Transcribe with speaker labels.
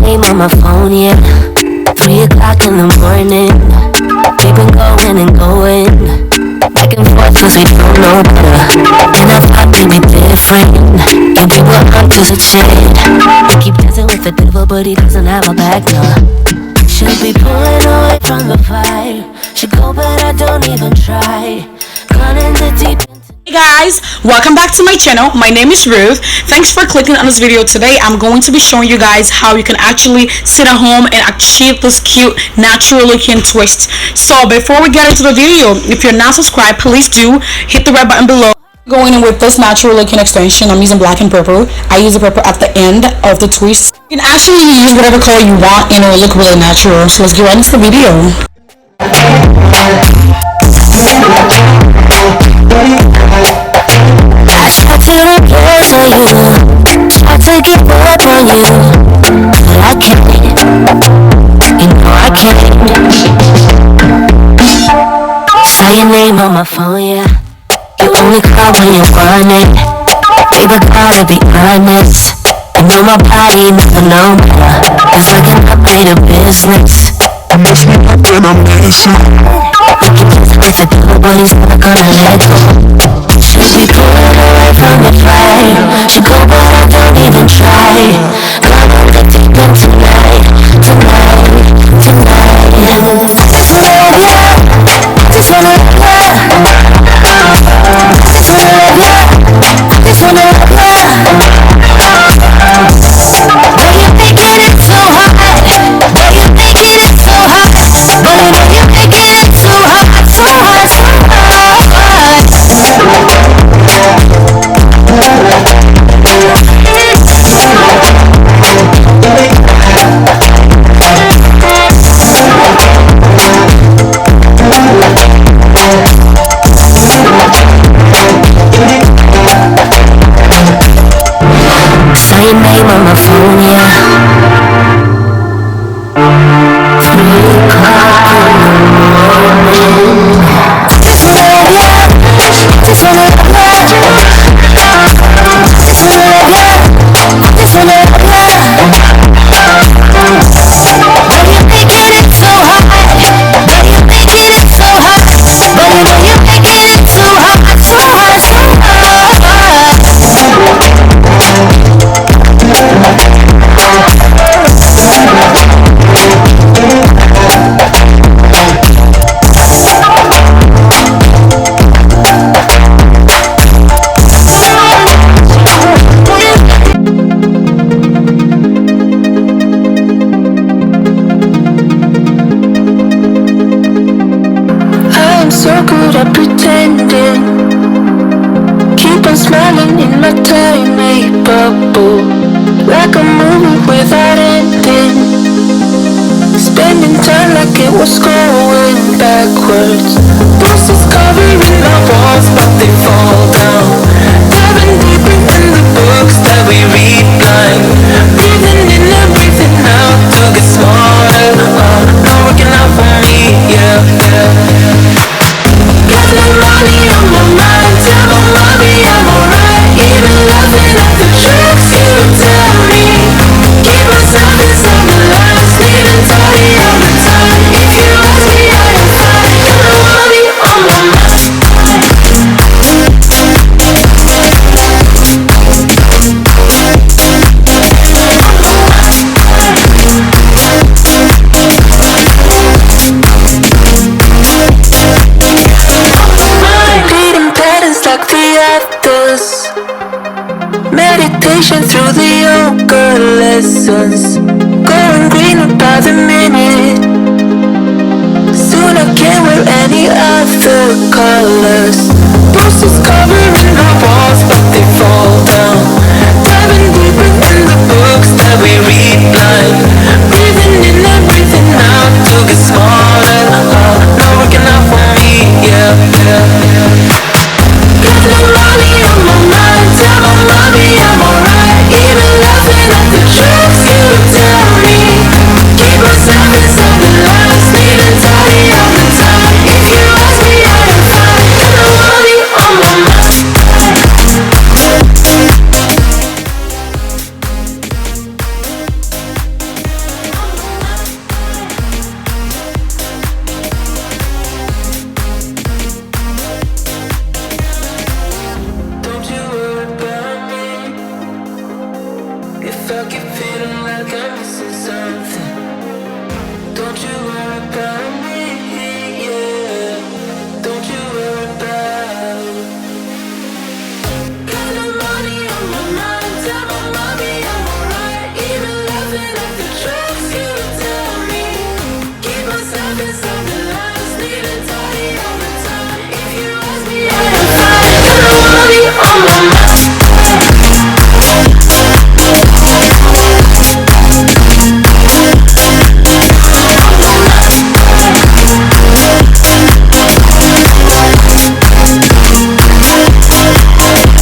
Speaker 1: name on my phone, yeah. 3 o'clock in the morning. We've been going and going, back and forth cause we don't know better. And I thought maybe different, and we were on to the chin. I keep dancing with the devil but he doesn't have a back, no. Should be pulling away from the fire. Should go but I don't even try. Gone in the deep.
Speaker 2: Hey guys, welcome back to my channel. My name is Ruth. Thanks for clicking on this video. Today I'm going to be showing you guys how you can actually sit at home and achieve this cute natural looking twist. So before we get into the video, if you're not subscribed, please do hit the red button below. Going in with this natural looking extension, I'm using black and purple. I use the purple at the end of the twist. You can actually use whatever color you want and it will look really natural. So let's get right into the video.
Speaker 1: I tried to replace you, tried to give up on you, but I can't, you know I can't. Saw your name on my phone, yeah. You only call when you want it. Baby, gotta be honest. You know my body never know better. It's like an updated business. Mess me up and I'm missing. You can dance with the devil, but he's never gonna let go. Should be pulling away from the fire. Should go but I don't even try. Gonna get deep in tonight, tonight, tonight. I just wanna love ya, I just wanna love ya, I just wanna love ya, I just wanna love ya. But you're making it so hot, but you're making it so hot, but you know you're making it so hot, so hot, so hot. Saw your name on my phone, yeah. 3 o'clock in the morning. Just wanna love ya, just wanna love ya, just wanna love ya, just wanna love ya. But you're making it so hot, but you're making it so hot, but you know you're making it so hot, so hot, so hot.
Speaker 3: So good at pretending, keep on smiling in my tiny bubble, like a movie without ending, spending time like it was going backwards. Bruises covering my walls but they fall down, diving deeper in the books that we read blind, breathing in and breathing out to get smarter, not working out for me, yeah, yeah. Got no money on my mind, tell my mommy I'm alright, even laughing at the tricks you tell me. Keep myself inside my lines, leaving tidy all the time. If you ask me, I am fine. Got no money on my mind. if I keep feeling like I'm missing something. Don't you worry.